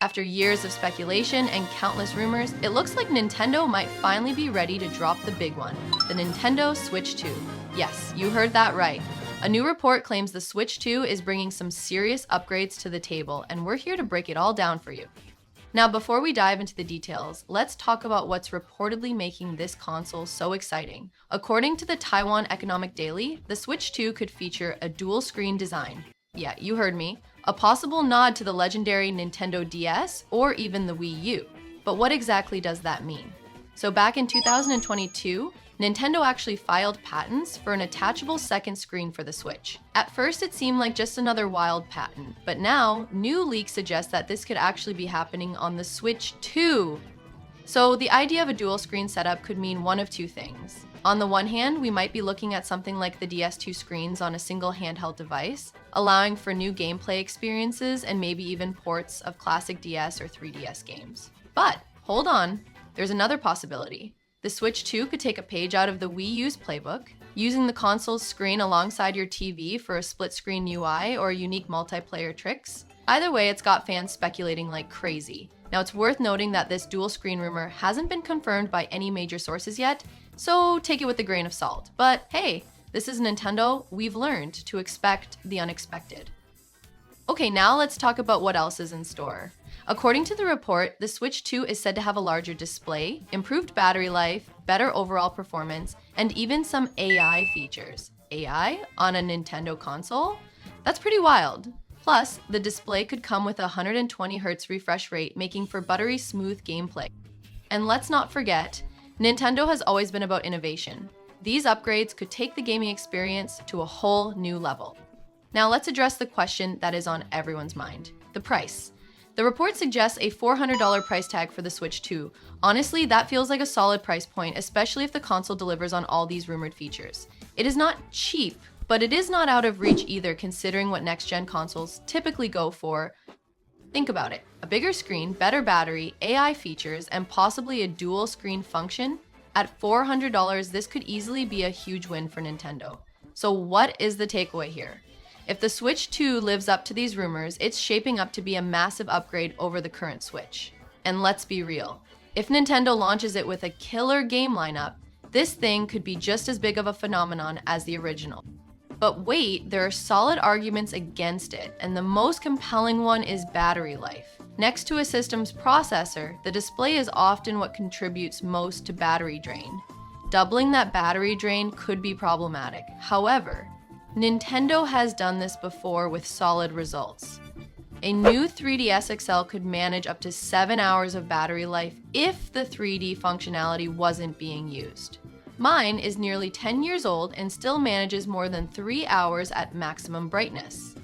After years of speculation and countless rumors, it looks like Nintendo might finally be ready to drop the big one, the Nintendo Switch 2. Yes, you heard that right. A new report claims the Switch 2 is bringing some serious upgrades to the table, and we're here to break it all down for you. Now, before we dive into the details, let's talk about what's reportedly making this console so exciting. According to the Taiwan Economic Daily, the Switch 2 could feature a dual-screen design. Yeah, you heard me. A possible nod to the legendary Nintendo DS or even the Wii U. But what exactly does that mean? So back in 2022, Nintendo actually filed patents for an attachable second screen for the Switch. At first, it seemed like just another wild patent, but now, new leaks suggest that this could actually be happening on the Switch 2. So the idea of a dual screen setup could mean one of two things. On the one hand, we might be looking at something like the DS2 screens on a single handheld device, allowing for new gameplay experiences and maybe even ports of classic DS or 3DS games. But hold on, there's another possibility. The Switch 2 could take a page out of the Wii U's playbook, using the console's screen alongside your TV for a split-screen UI or unique multiplayer tricks. Either way, it's got fans speculating like crazy. Now, it's worth noting that this dual-screen rumor hasn't been confirmed by any major sources yet, so take it with a grain of salt. But hey, this is Nintendo. We've learned to expect the unexpected. Okay, now let's talk about what else is in store. According to the report, the Switch 2 is said to have a larger display, improved battery life, better overall performance, and even some AI features. AI on a Nintendo console? That's pretty wild. Plus, the display could come with a 120Hz refresh rate, making for buttery smooth gameplay. And let's not forget, Nintendo has always been about innovation. These upgrades could take the gaming experience to a whole new level. Now let's address the question that is on everyone's mind, the price. The report suggests a $400 price tag for the Switch 2. Honestly, that feels like a solid price point, especially if the console delivers on all these rumored features. It is not cheap, but it is not out of reach either, considering what next-gen consoles typically go for. Think about it. A bigger screen, better battery, AI features, and possibly a dual screen function. At $400, this could easily be a huge win for Nintendo. So what is the takeaway here? If the Switch 2 lives up to these rumors, it's shaping up to be a massive upgrade over the current Switch. And let's be real, if Nintendo launches it with a killer game lineup, this thing could be just as big of a phenomenon as the original. But wait, there are solid arguments against it, and the most compelling one is battery life. Next to a system's processor, the display is often what contributes most to battery drain. Doubling that battery drain could be problematic. However, Nintendo has done this before with solid results. A new 3DS XL could manage up to 7 hours of battery life if the 3D functionality wasn't being used. Mine is nearly 10 years old and still manages more than 3 hours at maximum brightness.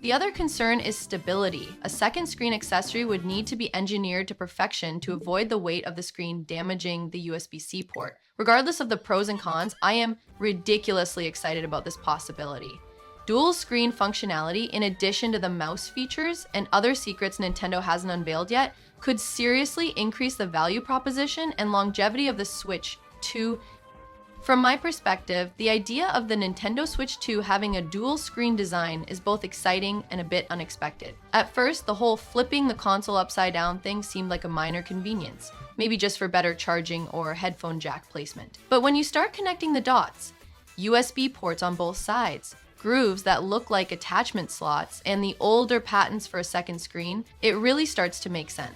The other concern is stability. A second screen accessory would need to be engineered to perfection to avoid the weight of the screen damaging the USB-C port. Regardless of the pros and cons, I am ridiculously excited about this possibility. Dual screen functionality, in addition to the mouse features and other secrets Nintendo hasn't unveiled yet, could seriously increase the value proposition and longevity of the Switch 2. From my perspective, the idea of the Nintendo Switch 2 having a dual screen design is both exciting and a bit unexpected. At first, the whole flipping the console upside down thing seemed like a minor convenience, maybe just for better charging or headphone jack placement. But when you start connecting the dots, USB ports on both sides, grooves that look like attachment slots, and the older patents for a second screen, it really starts to make sense.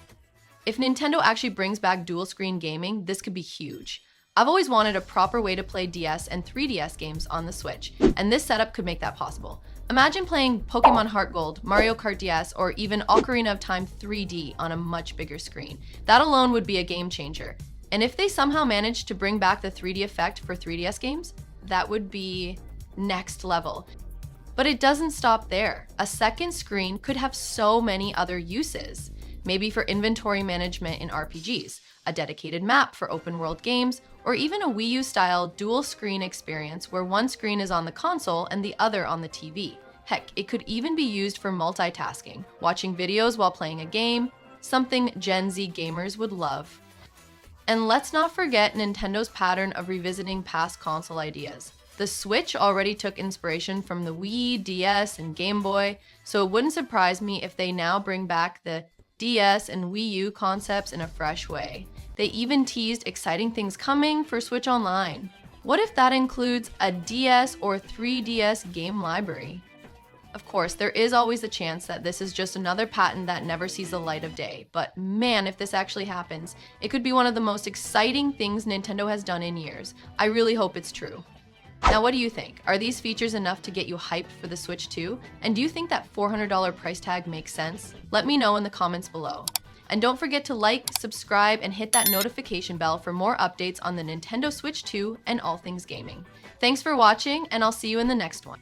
If Nintendo actually brings back dual screen gaming, this could be huge. I've always wanted a proper way to play DS and 3DS games on the Switch, and this setup could make that possible. Imagine playing Pokemon Heart Gold, Mario Kart DS, or even Ocarina of Time 3D on a much bigger screen. That alone would be a game changer. And if they somehow manage to bring back the 3D effect for 3DS games, that would be next level. But it doesn't stop there. A second screen could have so many other uses. Maybe for inventory management in RPGs, a dedicated map for open world games, or even a Wii U-style dual screen experience where one screen is on the console and the other on the TV. Heck, it could even be used for multitasking, watching videos while playing a game, something Gen Z gamers would love. And let's not forget Nintendo's pattern of revisiting past console ideas. The Switch already took inspiration from the Wii, DS, and Game Boy, so it wouldn't surprise me if they now bring back the DS and Wii U concepts in a fresh way. They even teased exciting things coming for Switch Online. What if that includes a DS or 3DS game library? Of course, there is always a chance that this is just another patent that never sees the light of day, but man, if this actually happens, it could be one of the most exciting things Nintendo has done in years. I really hope it's true. Now, what do you think? Are these features enough to get you hyped for the Switch 2? And do you think that $400 price tag makes sense? Let me know in the comments below. And don't forget to like, subscribe, and hit that notification bell for more updates on the Nintendo Switch 2 and all things gaming. Thanks for watching, and I'll see you in the next one.